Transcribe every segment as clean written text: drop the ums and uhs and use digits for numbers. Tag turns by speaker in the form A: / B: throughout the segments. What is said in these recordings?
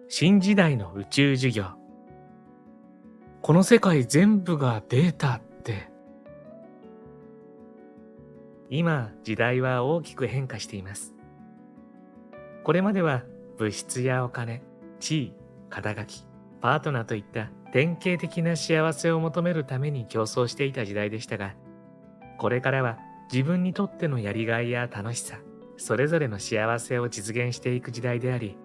A: 新時代の宇宙授業。この世界全部がデータって。今、時代は大きく変化しています。これまでは物質やお金、地位、肩書き、パートナーといった典型的な幸せを求めるために競争していた時代でしたが、これからは自分にとってのやりがいや楽しさ、それぞれの幸せを実現していく時代であり、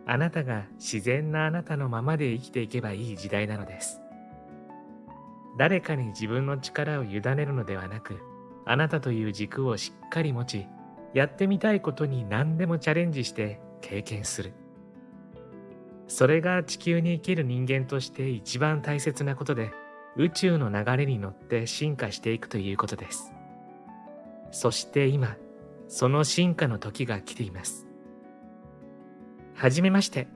A: あなたが自然なあなたのままで生きていけばいい時代なのです。誰かに自分の力を委ねるのではなく、あなたという軸をしっかり持ち、やってみたいことに何でもチャレンジして経験する。それが地球に生きる人間として一番大切なことで、宇宙の流れに乗って進化していくということです。そして今、その進化の時が来ています。はじめまして。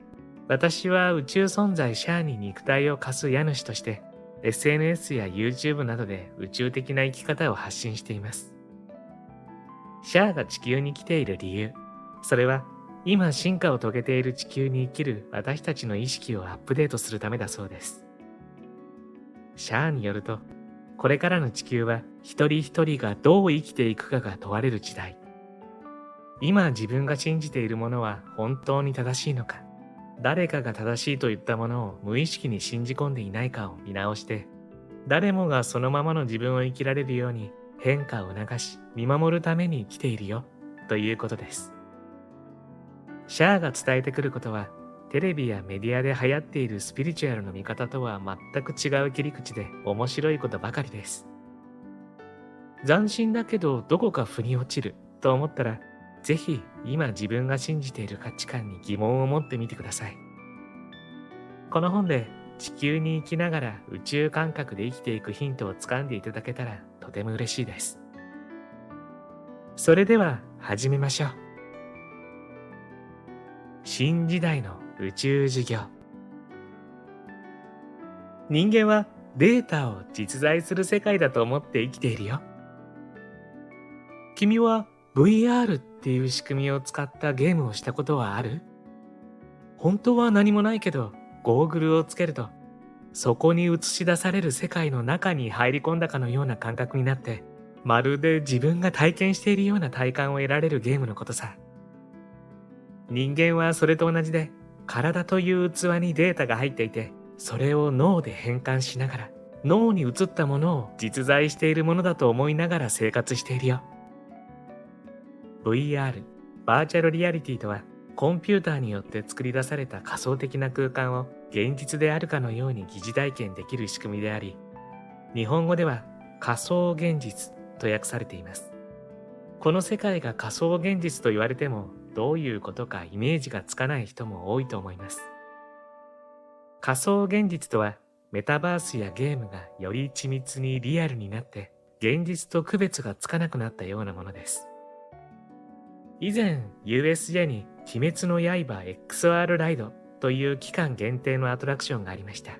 A: 私は宇宙存在シャアに肉体を貸す家主として、SNS や YouTube などで宇宙的な生き方を発信しています。シャアが地球に来ている理由、それは今進化を遂げている地球に生きる私たちの意識をアップデートするためだそうです。シャアによると、これからの地球は一人一人がどう生きていくかが問われる時代。今自分が信じているものは本当に正しいのか、誰かが正しいと言ったものを無意識に信じ込んでいないかを見直して、誰もがそのままの自分を生きられるように変化を促し、見守るために来ているよ、ということです。シャアが伝えてくることは、テレビやメディアで流行っているスピリチュアルの見方とは全く違う切り口で面白いことばかりです。斬新だけどどこか腑に落ちると思ったら、ぜひ今自分が信じている価値観に疑問を持ってみてください。この本で地球に生きながら宇宙感覚で生きていくヒントをつかんでいただけたらとても嬉しいです。それでは始めましょう。新時代の宇宙授業。人間はデータを実在する世界だと思って生きているよ。君はVR っていう仕組みを使ったゲームをしたことはある？本当は何もないけど、ゴーグルをつけると、そこに映し出される世界の中に入り込んだかのような感覚になって、まるで自分が体験しているような体感を得られるゲームのことさ。人間はそれと同じで、体という器にデータが入っていて、それを脳で変換しながら、脳に映ったものを実在しているものだと思いながら生活しているよ。VR、バーチャルリアリティとは、コンピューターによって作り出された仮想的な空間を現実であるかのように疑似体験できる仕組みであり、日本語では仮想現実と訳されています。この世界が仮想現実と言われても、どういうことかイメージがつかない人も多いと思います。仮想現実とは、メタバースやゲームがより緻密にリアルになって、現実と区別がつかなくなったようなものです。以前、USJ に鬼滅の刃 XR ライドという期間限定のアトラクションがありました。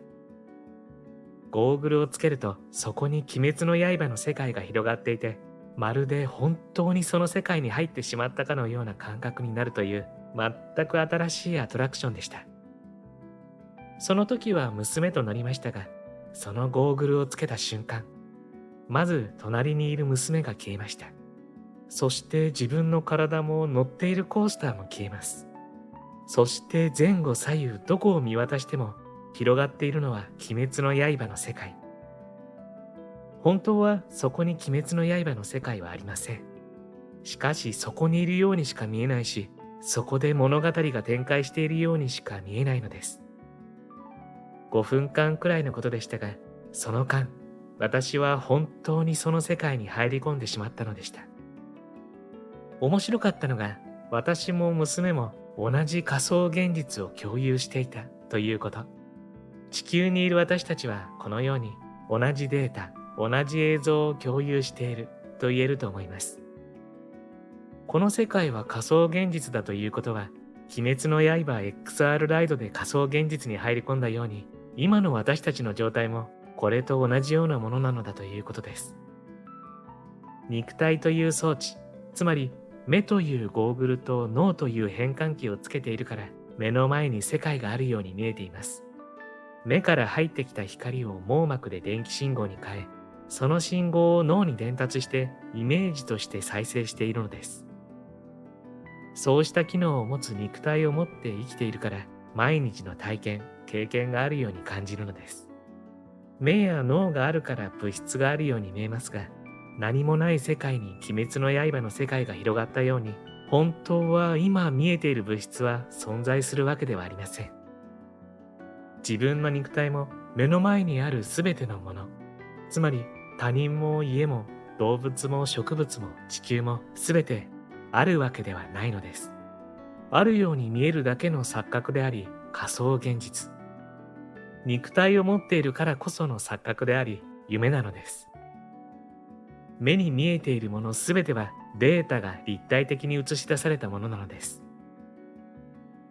A: ゴーグルをつけると、そこに鬼滅の刃の世界が広がっていて、まるで本当にその世界に入ってしまったかのような感覚になるという、全く新しいアトラクションでした。その時は娘と乗りましたが、そのゴーグルをつけた瞬間、まず隣にいる娘が消えました。そして自分の体も乗っているコースターも消えます。そして前後左右どこを見渡しても広がっているのは鬼滅の刃の世界。本当はそこに鬼滅の刃の世界はありません。しかしそこにいるようにしか見えないし、そこで物語が展開しているようにしか見えないのです。5分間くらいのことでしたが、その間、私は本当にその世界に入り込んでしまったのでした。面白かったのが、私も娘も同じ仮想現実を共有していたということ。地球にいる私たちはこのように同じデータ、同じ映像を共有していると言えると思います。この世界は仮想現実だということは、鬼滅の刃 XR ライドで仮想現実に入り込んだように、今の私たちの状態もこれと同じようなものなのだということです。肉体という装置、つまり目というゴーグルと脳という変換器をつけているから、目の前に世界があるように見えています。目から入ってきた光を網膜で電気信号に変え、その信号を脳に伝達してイメージとして再生しているのです。そうした機能を持つ肉体を持って生きているから、毎日の体験、経験があるように感じるのです。目や脳があるから物質があるように見えますが、何もない世界に鬼滅の刃の世界が広がったように、本当は今見えている物質は存在するわけではありません。自分の肉体も目の前にあるすべてのもの、つまり他人も家も動物も植物も地球もすべてあるわけではないのです。あるように見えるだけの錯覚であり、仮想現実。肉体を持っているからこその錯覚であり、夢なのです。目に見えているものすべてはデータが立体的に映し出されたものなのです。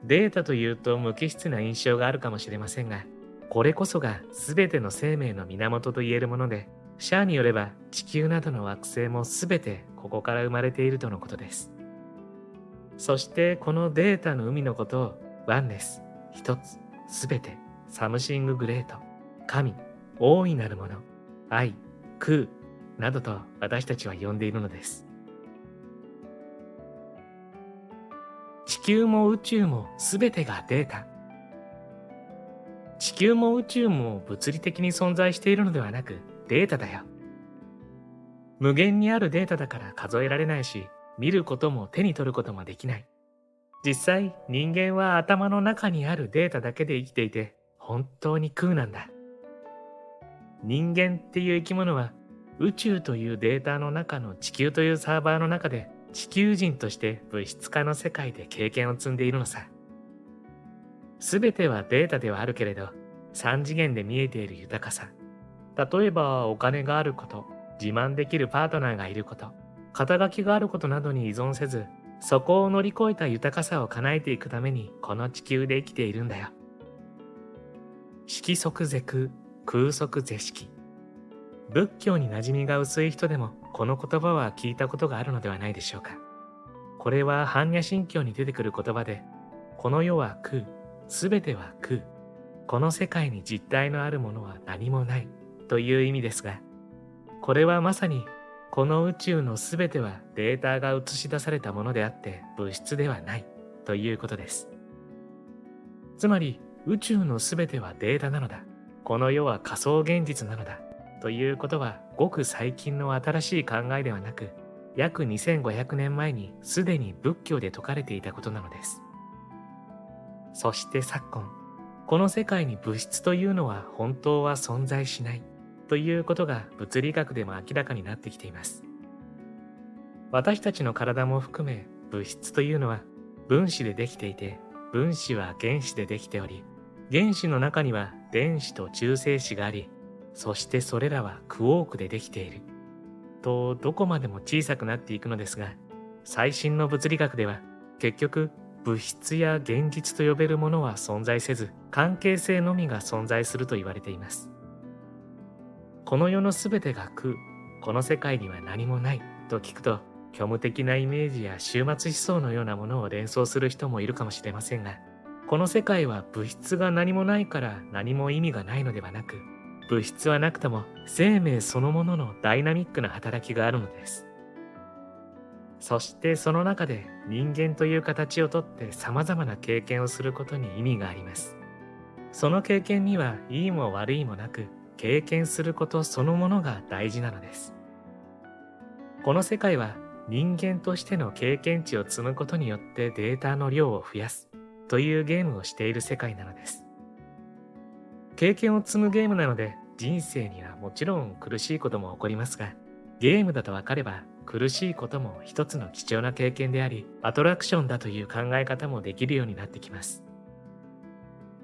A: データというと無機質な印象があるかもしれませんが、これこそがすべての生命の源と言えるもので、シャアによれば地球などの惑星もすべてここから生まれているとのことです。そしてこのデータの海のことをワンネス、一つ、すべて、サムシンググレート、神、大いなるもの、愛、空などと私たちは呼んでいるのです。地球も宇宙もすべてがデータ。地球も宇宙も物理的に存在しているのではなくデータだよ。無限にあるデータだから数えられないし、見ることも手に取ることもできない。実際、人間は頭の中にあるデータだけで生きていて、本当に空なんだ。人間っていう生き物は、宇宙というデータの中の地球というサーバーの中で、地球人として物質化の世界で経験を積んでいるのさ。すべてはデータではあるけれど、三次元で見えている豊かさ。例えば、お金があること、自慢できるパートナーがいること、肩書きがあることなどに依存せず、そこを乗り越えた豊かさを叶えていくためにこの地球で生きているんだよ。色即是空、空即是色。仏教に馴染みが薄い人でもこの言葉は聞いたことがあるのではないでしょうか。これは般若心経に出てくる言葉で、この世は空、すべては空、この世界に実体のあるものは何もないという意味ですが、これはまさにこの宇宙のすべてはデータが映し出されたものであって物質ではないということです。つまり宇宙のすべてはデータなのだ。この世は仮想現実なのだ。ということはごく最近の新しい考えではなく、約2500年前にすでに仏教で説かれていたことなのです。そして昨今、この世界に物質というのは本当は存在しない。ということが物理学でも明らかになってきています。私たちの体も含め物質というのは分子でできていて、分子は原子でできており、原子の中には電子と中性子があり、そしてそれらはクォークでできている。とどこまでも小さくなっていくのですが、最新の物理学では結局物質や現実と呼べるものは存在せず、関係性のみが存在すると言われています。この世のすべてが空、この世界には何もないと聞くと、虚無的なイメージや終末思想のようなものを連想する人もいるかもしれませんが、この世界は物質が何もないから何も意味がないのではなく、物質はなくとも生命そのもののダイナミックな働きがあるのです。そしてその中で人間という形をとって様々な経験をすることに意味があります。その経験にはいいも悪いもなく、経験することそのものが大事なのです。この世界は人間としての経験値を積むことによってデータの量を増やすというゲームをしている世界なのです。経験を積むゲームなので人生にはもちろん苦しいことも起こりますが、ゲームだと分かれば苦しいことも一つの貴重な経験であり、アトラクションだという考え方もできるようになってきます。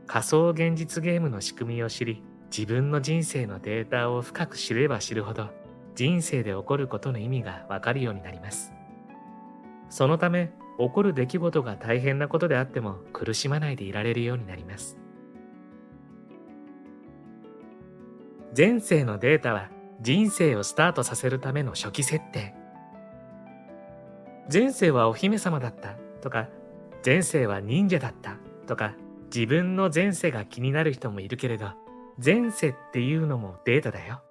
A: 仮想現実ゲームの仕組みを知り、自分の人生のデータを深く知れば知るほど、人生で起こることの意味がわかるようになります。そのため、起こる出来事が大変なことであっても苦しまないでいられるようになります。前世のデータは人生をスタートさせるための初期設定。前世はお姫様だったとか、前世は忍者だったとか、自分の前世が気になる人もいるけれど、前世っていうのもデータだよ。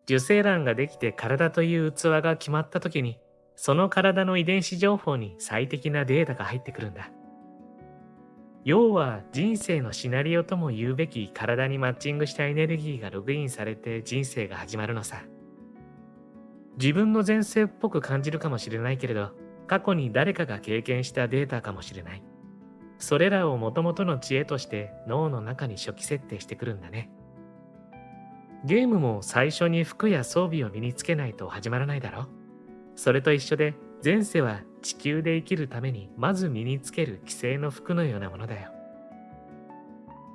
A: 受精卵ができて体という器が決まった時に、その体の遺伝子情報に最適なデータが入ってくるんだ。要は人生のシナリオとも言うべき体にマッチングしたエネルギーがログインされて人生が始まるのさ。自分の前世っぽく感じるかもしれないけれど、過去に誰かが経験したデータかもしれない。それらを元々の知恵として脳の中に初期設定してくるんだね。ゲームも最初に服や装備を身につけないと始まらないだろ。それと一緒で、前世は地球で生きるためにまず身につける既成の服のようなものだよ。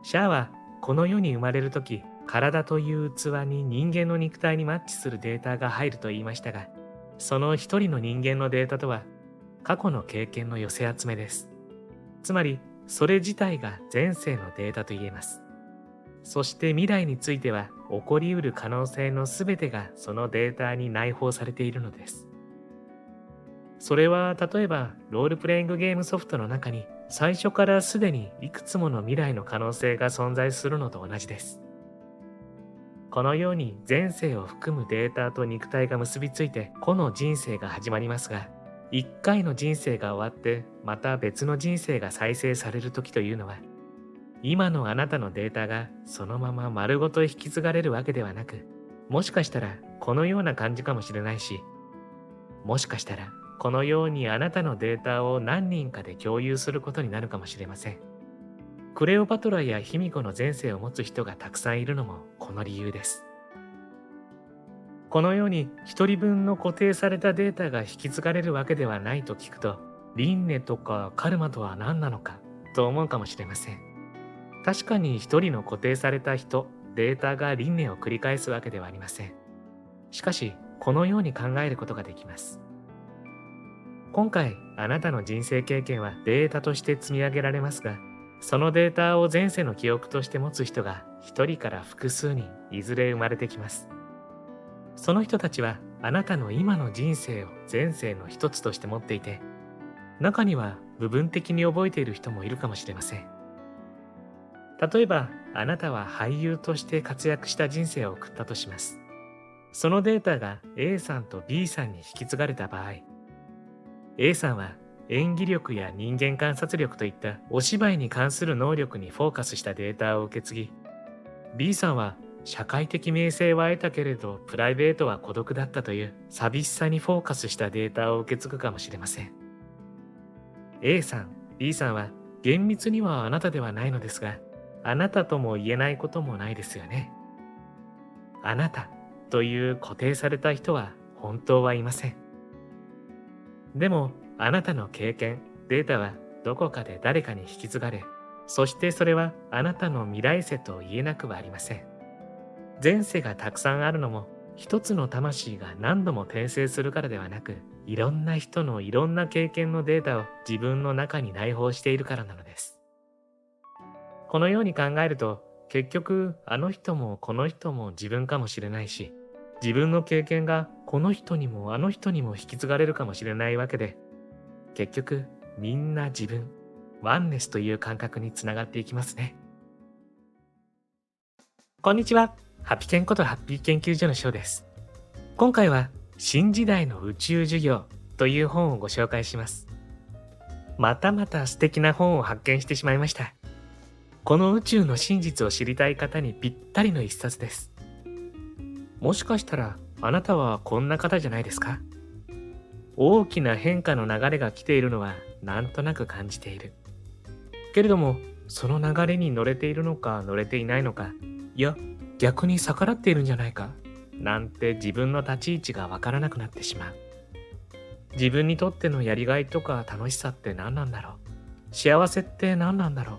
A: シャアはこの世に生まれるとき、体という器に人間の肉体にマッチするデータが入ると言いましたが、その一人の人間のデータとは過去の経験の寄せ集めです。つまりそれ自体が前世のデータと言えます。そして未来については起こりうる可能性のすべてがそのデータに内包されているのです。それは例えばロールプレイングゲームソフトの中に最初からすでにいくつもの未来の可能性が存在するのと同じです。このように前世を含むデータと肉体が結びついて個の人生が始まりますが、一回の人生が終わってまた別の人生が再生される時というのは、今のあなたのデータがそのまま丸ごと引き継がれるわけではなく、もしかしたらこのような感じかもしれないし、もしかしたらこのようにあなたのデータを何人かで共有することになるかもしれません。クレオパトラや卑弥呼の前世を持つ人がたくさんいるのもこの理由です。このように一人分の固定されたデータが引き継がれるわけではないと聞くと、輪廻とかカルマとは何なのかと思うかもしれません。確かに一人の固定された人、データが輪廻を繰り返すわけではありません。しかし、このように考えることができます。今回、あなたの人生経験はデータとして積み上げられますが、そのデータを前世の記憶として持つ人が一人から複数人いずれ生まれてきます。その人たちはあなたの今の人生を前世の一つとして持っていて、中には部分的に覚えている人もいるかもしれません。例えば、あなたは俳優として活躍した人生を送ったとします。そのデータが A さんと B さんに引き継がれた場合、A さんは演技力や人間観察力といったお芝居に関する能力にフォーカスしたデータを受け継ぎ、B さんは社会的名声は得たけれどプライベートは孤独だったという寂しさにフォーカスしたデータを受け継ぐかもしれません。A さん、B さんは厳密にはあなたではないのですが、あなたとも言えないこともないですよね。あなたという固定された人は本当はいません。でも、あなたの経験、データはどこかで誰かに引き継がれ、そしてそれはあなたの未来世と言えなくはありません。前世がたくさんあるのも、一つの魂が何度も転生するからではなく、いろんな人のいろんな経験のデータを自分の中に内包しているからなのです。このように考えると、結局あの人もこの人も自分かもしれないし、自分の経験がこの人にもあの人にも引き継がれるかもしれないわけで、結局みんな自分、ワンネスという感覚につながっていきますね。こんにちは。ハピケンことハッピー研究所のショウです。今回は新時代の宇宙授業という本をご紹介します。またまた素敵な本を発見してしまいました。この宇宙の真実を知りたい方にぴったりの一冊です。もしかしたらあなたはこんな方じゃないですか？大きな変化の流れが来ているのはなんとなく感じている。けれども、その流れに乗れているのか乗れていないのか、いや、逆に逆らっているんじゃないか、なんて自分の立ち位置がわからなくなってしまう。自分にとってのやりがいとか楽しさって何なんだろう？幸せって何なんだろう？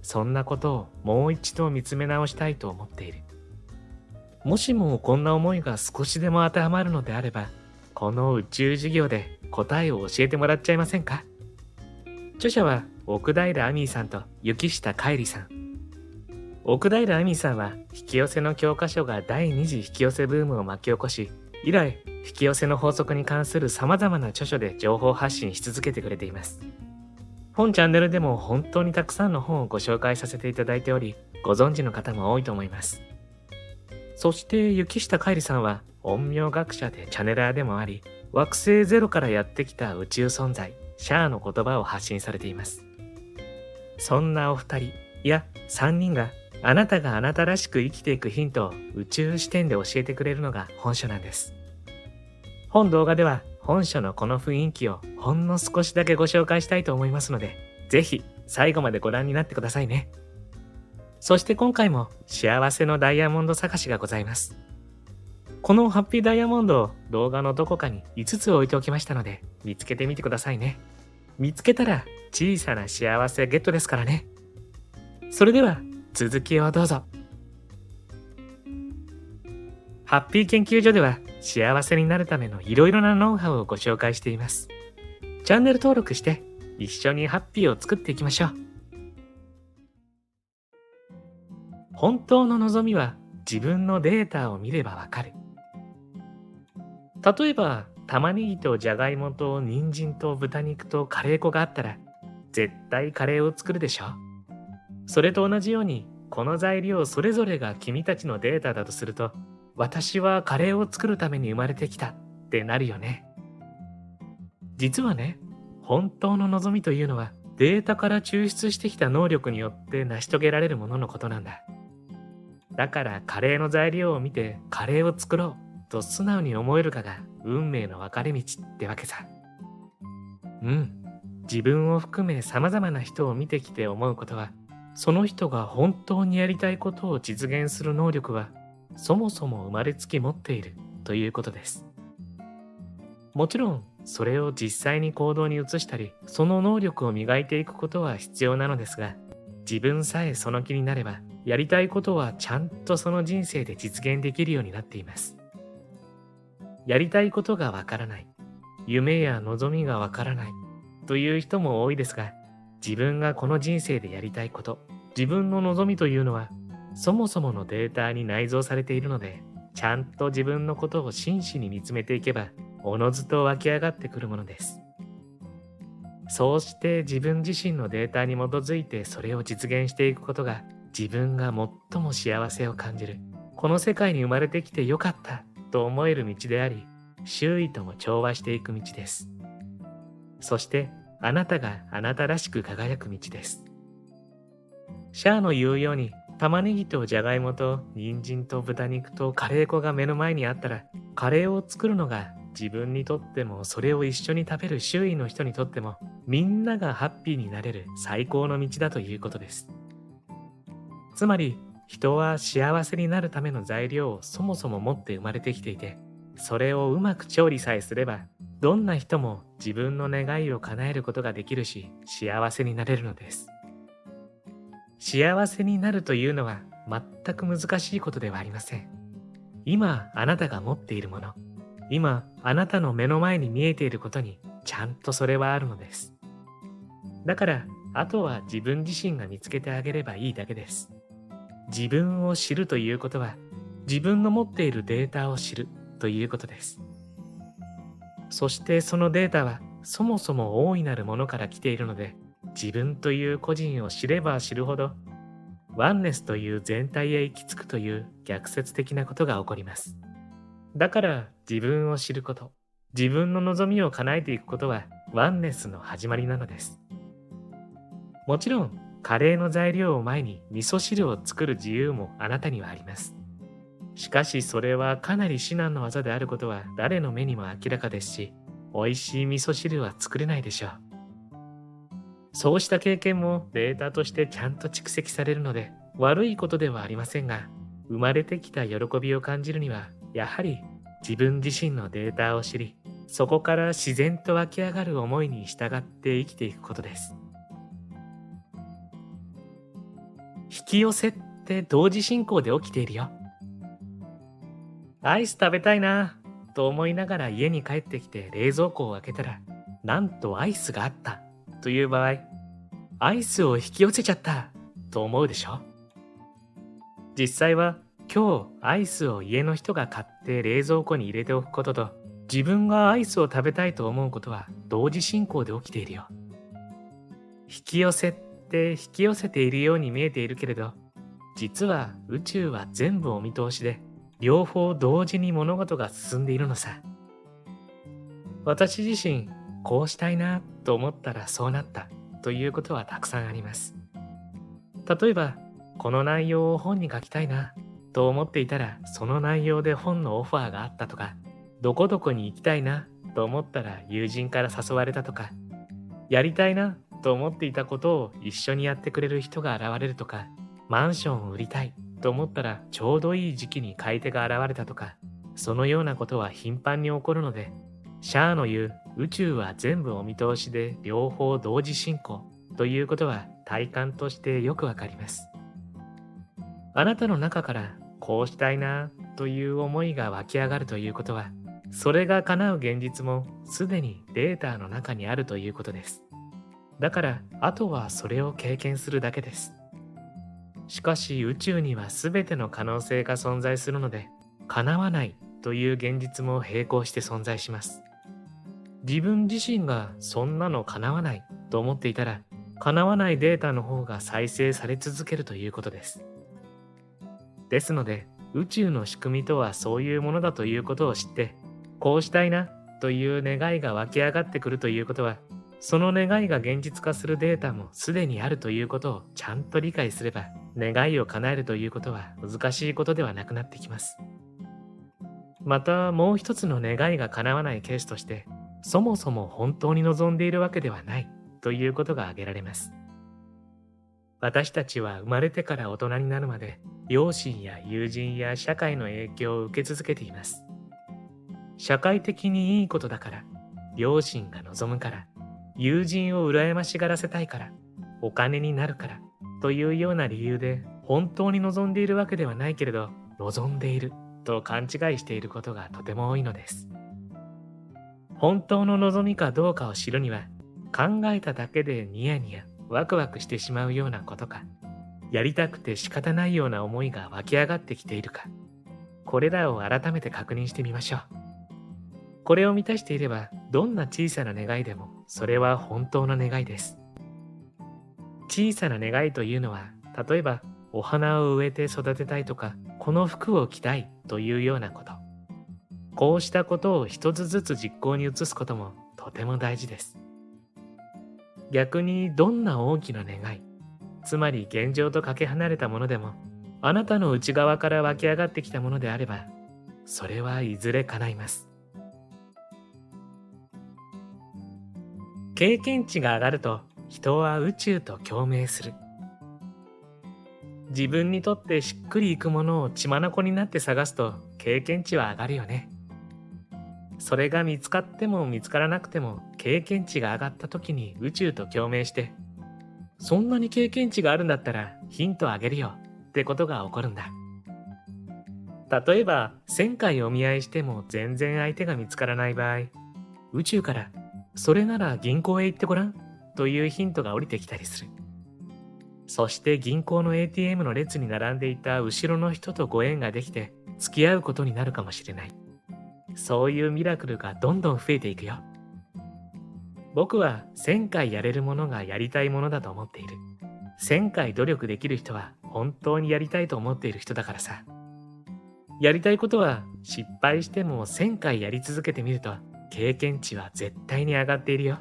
A: そんなことをもう一度見つめ直したいと思っている。もしもこんな思いが少しでも当てはまるのであれば、この宇宙授業で答えを教えてもらっちゃいませんか？著者は奥平亜美さんと雪下かえりさん。奥平亜美さんは引き寄せの教科書が第二次引き寄せブームを巻き起こし、以来引き寄せの法則に関する様々な著書で情報発信し続けてくれています。本チャンネルでも本当にたくさんの本をご紹介させていただいており、ご存知の方も多いと思います。そして雪下かいりさんは陰陽学者でチャネラーでもあり、惑星ゼロからやってきた宇宙存在、シャアの言葉を発信されています。そんなお二人、いや3人があなたがあなたらしく生きていくヒントを宇宙視点で教えてくれるのが本書なんです。本動画では本書のこの雰囲気をほんの少しだけご紹介したいと思いますので、ぜひ最後までご覧になってくださいね。そして今回も幸せのダイヤモンド探しがございます。このハッピーダイヤモンドを動画のどこかに5つ置いておきましたので、見つけてみてくださいね。見つけたら小さな幸せゲットですからね。それでは続きをどうぞ。ハッピー研究所では幸せになるためのいろいろなノウハウをご紹介しています。チャンネル登録して一緒にハッピーを作っていきましょう。本当の望みは自分のデータを見ればわかる。例えば玉ねぎとじゃがいもと人参と豚肉とカレー粉があったら絶対カレーを作るでしょ。それと同じようにこの材料それぞれが君たちのデータだとすると、私はカレーを作るために生まれてきたってなるよね。実はね、本当の望みというのはデータから抽出してきた能力によって成し遂げられるもののことなんだ。だからカレーの材料を見てカレーを作ろうと素直に思えるかが運命の分かれ道ってわけさ。自分を含め様々な人を見てきて思うことは、その人が本当にやりたいことを実現する能力はそもそも生まれつき持っているということです。もちろんそれを実際に行動に移したり、その能力を磨いていくことは必要なのですが、自分さえその気になればやりたいことはちゃんとその人生で実現できるようになっています。やりたいことがわからない、夢や望みがわからないという人も多いですが、自分がこの人生でやりたいこと、自分の望みというのはそもそものデータに内蔵されているので、ちゃんと自分のことを真摯に見つめていけばおのずと湧き上がってくるものです。そうして自分自身のデータに基づいてそれを実現していくことが、自分が最も幸せを感じる、この世界に生まれてきてよかったと思える道であり、周囲とも調和していく道です。そしてあなたがあなたらしく輝く道です。シャアの言うように、玉ねぎとじゃがいもと人参と豚肉とカレー粉が目の前にあったら、カレーを作るのが自分にとっても、それを一緒に食べる周囲の人にとっても、みんながハッピーになれる最高の道だということです。つまり人は幸せになるための材料をそもそも持って生まれてきていて、それをうまく調理さえすればどんな人も自分の願いを叶えることができるし、幸せになれるのです。幸せになるというのは全く難しいことではありません。今あなたが持っているもの、今あなたの目の前に見えていることにちゃんとそれはあるのです。だからあとは自分自身が見つけてあげればいいだけです。自分を知るということは、自分の持っているデータを知るということです。そしてそのデータはそもそも大いなるものから来ているので、自分という個人を知れば知るほど、ワンネスという全体へ行き着くという逆説的なことが起こります。だから自分を知ること、自分の望みを叶えていくことはワンネスの始まりなのです。もちろんカレーの材料を前に味噌汁を作る自由もあなたにはあります。しかしそれはかなり至難の業であることは誰の目にも明らかですし、美味しい味噌汁は作れないでしょう。そうした経験もデータとしてちゃんと蓄積されるので悪いことではありませんが、生まれてきた喜びを感じるにはやはり自分自身のデータを知り、そこから自然と湧き上がる思いに従って生きていくことです。引き寄せって同時進行で起きているよ。アイス食べたいなと思いながら家に帰ってきて冷蔵庫を開けたら、なんとアイスがあったという場合、アイスを引き寄せちゃったと思うでしょ。実際は今日アイスを家の人が買って冷蔵庫に入れておくことと、自分がアイスを食べたいと思うことは同時進行で起きているよ。引き寄せって引き寄せているように見えているけれど、実は宇宙は全部お見通しで、両方同時に物事が進んでいるのさ。私自身、こうしたいなと思ったらそうなったということはたくさんあります。例えば、この内容を本に書きたいなと思っていたら、その内容で本のオファーがあったとか、どこどこに行きたいなと思ったら友人から誘われたとか、やりたいなと思っていたことを一緒にやってくれる人が現れるとか、マンションを売りたいと思ったらちょうどいい時期に買い手が現れたとか、そのようなことは頻繁に起こるので、シャアの言う宇宙は全部お見通しで両方同時進行ということは体感としてよくわかります。あなたの中からこうしたいなという思いが湧き上がるということは、それが叶う現実もすでにデータの中にあるということです。だから、あとはそれを経験するだけです。しかし宇宙には全ての可能性が存在するので、叶わないという現実も並行して存在します。自分自身がそんなの叶わないと思っていたら、叶わないデータの方が再生され続けるということです。ですので、宇宙の仕組みとはそういうものだということを知って、こうしたいなという願いが湧き上がってくるということは、その願いが現実化するデータもすでにあるということをちゃんと理解すれば、願いを叶えるということは難しいことではなくなってきます。またもう一つの願いが叶わないケースとして、そもそも本当に望んでいるわけではないということが挙げられます。私たちは生まれてから大人になるまで、両親や友人や社会の影響を受け続けています。社会的にいいことだから、両親が望むから、友人を羨ましがらせたいから、お金になるからというような理由で本当に望んでいるわけではないけれど、望んでいると勘違いしていることがとても多いのです。本当の望みかどうかを知るには、考えただけでニヤニヤワクワクしてしまうようなことか、やりたくて仕方ないような思いが湧き上がってきているか、これらを改めて確認してみましょう。これを満たしていれば、どんな小さな願いでもそれは本当の願いです。小さな願いというのは、例えばお花を植えて育てたいとか、この服を着たいというようなこと。こうしたことを一つずつ実行に移すこともとても大事です。逆にどんな大きな願い、つまり現状とかけ離れたものでも、あなたの内側から湧き上がってきたものであれば、それはいずれ叶います。経験値が上がると、人は宇宙と共鳴する。自分にとってしっくりいくものを血眼になって探すと、経験値は上がるよね。それが見つかっても見つからなくても、経験値が上がった時に宇宙と共鳴して、そんなに経験値があるんだったらヒントあげるよってことが起こるんだ。例えば1000回お見合いしても全然相手が見つからない場合、宇宙からそれなら銀行へ行ってごらんというヒントが降りてきたりする。そして銀行の ATM の列に並んでいた後ろの人とご縁ができて付き合うことになるかもしれない。そういうミラクルがどんどん増えていくよ。僕は1000回やれるものがやりたいものだと思っている。1000回努力できる人は本当にやりたいと思っている人だからさ。やりたいことは失敗しても1000回やり続けてみると、経験値は絶対に上がっているよ。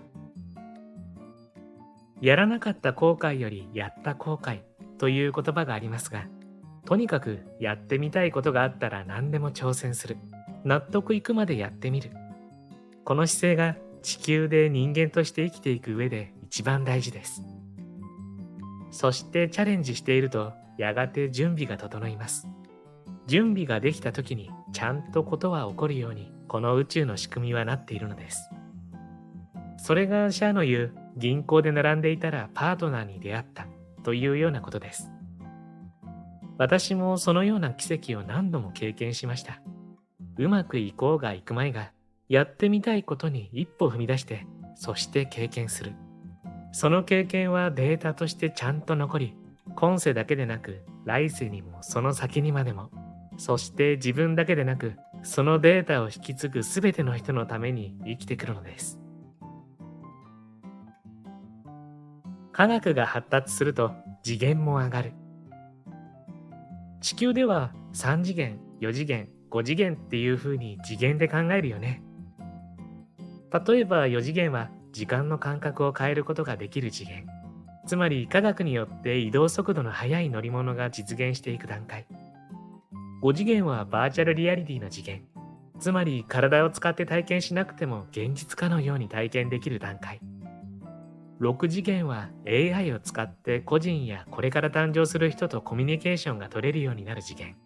A: やらなかった後悔よりやった後悔という言葉がありますが、とにかくやってみたいことがあったら何でも挑戦する。納得いくまでやってみる。この姿勢が地球で人間として生きていく上で一番大事です。そしてチャレンジしていると、やがて準備が整います。準備ができた時にちゃんとことは起こるように、この宇宙の仕組みはなっているのです。それがシャアの言う銀行で並んでいたらパートナーに出会ったというようなことです。私もそのような奇跡を何度も経験しました。うまくいこうがいくまいが、やってみたいことに一歩踏み出して、そして経験する。その経験はデータとしてちゃんと残り、今世だけでなく来世にもその先にまでも、そして自分だけでなくそのデータを引き継ぐすべての人のために生きてくるのです。科学が発達すると次元も上がる。地球では3次元、4次元、5次元っていう風に次元で考えるよね。例えば4次元は時間の感覚を変えることができる次元。つまり科学によって移動速度の速い乗り物が実現していく段階。5次元はバーチャルリアリティの次元。つまり体を使って体験しなくても現実かのように体験できる段階。6次元は AI を使って個人やこれから誕生する人とコミュニケーションが取れるようになる次元。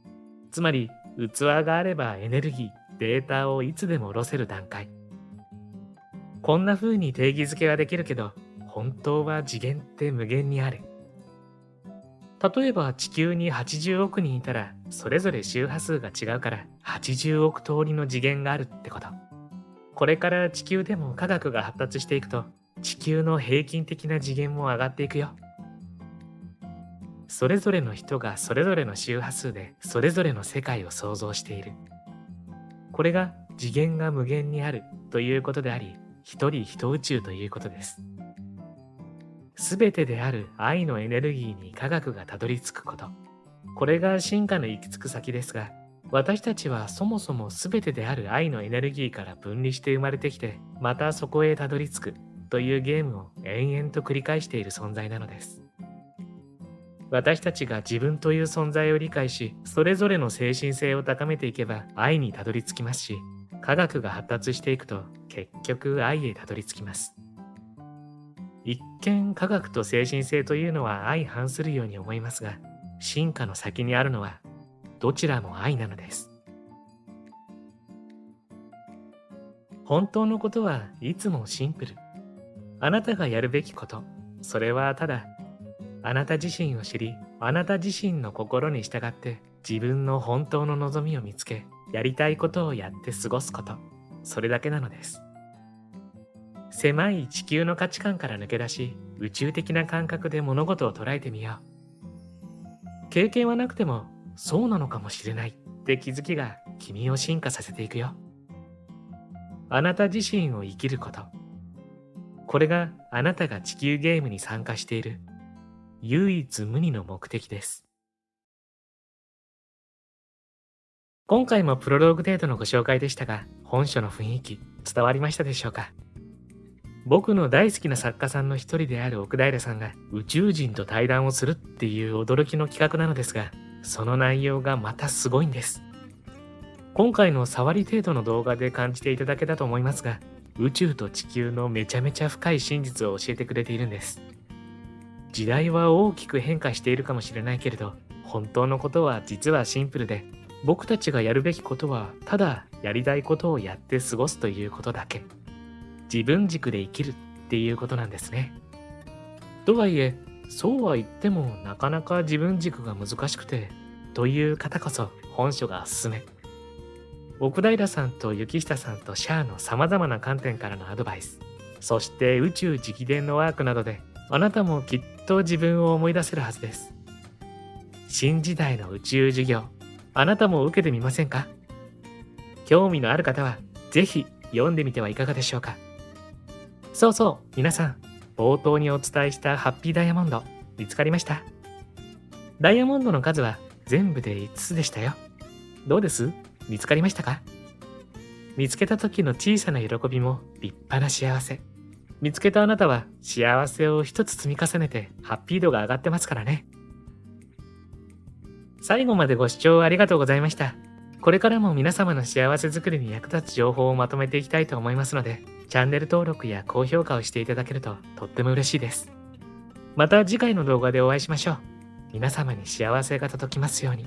A: つまり器があればエネルギー、データをいつでも下ろせる段階。こんな風に定義づけはできるけど、本当は次元って無限にある。例えば地球に80億人いたらそれぞれ周波数が違うから80億通りの次元があるってこと。これから地球でも科学が発達していくと地球の平均的な次元も上がっていくよ。それぞれの人がそれぞれの周波数でそれぞれの世界を創造している。これが次元が無限にあるということであり、一人一宇宙ということです。すべてである愛のエネルギーに科学がたどり着くこと。これが進化の行き着く先ですが、私たちはそもそもすべてである愛のエネルギーから分離して生まれてきて、またそこへたどり着くというゲームを延々と繰り返している存在なのです。私たちが自分という存在を理解し、それぞれの精神性を高めていけば愛にたどり着きますし、科学が発達していくと結局愛へたどり着きます。一見科学と精神性というのは相反するように思いますが、進化の先にあるのはどちらも愛なのです。本当のことはいつもシンプル。あなたがやるべきこと、それはただあなた自身を知り、あなた自身の心に従って自分の本当の望みを見つけ、やりたいことをやって過ごすこと、それだけなのです。狭い地球の価値観から抜け出し、宇宙的な感覚で物事を捉えてみよう。経験はなくても、そうなのかもしれないって気づきが君を進化させていくよ。あなた自身を生きること。これがあなたが地球ゲームに参加している唯一無二の目的です。今回もプロローグ程度のご紹介でしたが、本書の雰囲気伝わりましたでしょうか？僕の大好きな作家さんの一人である奥平さんが宇宙人と対談をするっていう驚きの企画なのですが、その内容がまたすごいんです。今回の触り程度の動画で感じていただけたと思いますが、宇宙と地球のめちゃめちゃ深い真実を教えてくれているんです。時代は大きく変化しているかもしれないけれど、本当のことは実はシンプルで、僕たちがやるべきことはただやりたいことをやって過ごすということだけ。自分軸で生きるっていうことなんですね。とはいえ、そうは言ってもなかなか自分軸が難しくて、という方こそ本書がおすすめ。奥平さんと雪下さんとシャアの様々な観点からのアドバイス、そして宇宙直伝のワークなどで、あなたもきっと自分を思い出せるはずです。新時代の宇宙授業、あなたも受けてみませんか？興味のある方はぜひ読んでみてはいかがでしょうか。そうそう、皆さん、冒頭にお伝えしたハッピーダイヤモンド、見つかりました？ダイヤモンドの数は全部で5つでしたよ。どうです？見つかりましたか？見つけた時の小さな喜びも立派な幸せ。見つけたあなたは幸せを一つ積み重ねてハッピー度が上がってますからね。最後までご視聴ありがとうございました。これからも皆様の幸せづくりに役立つ情報をまとめていきたいと思いますので、チャンネル登録や高評価をしていただけるととっても嬉しいです。また次回の動画でお会いしましょう。皆様に幸せが届きますように。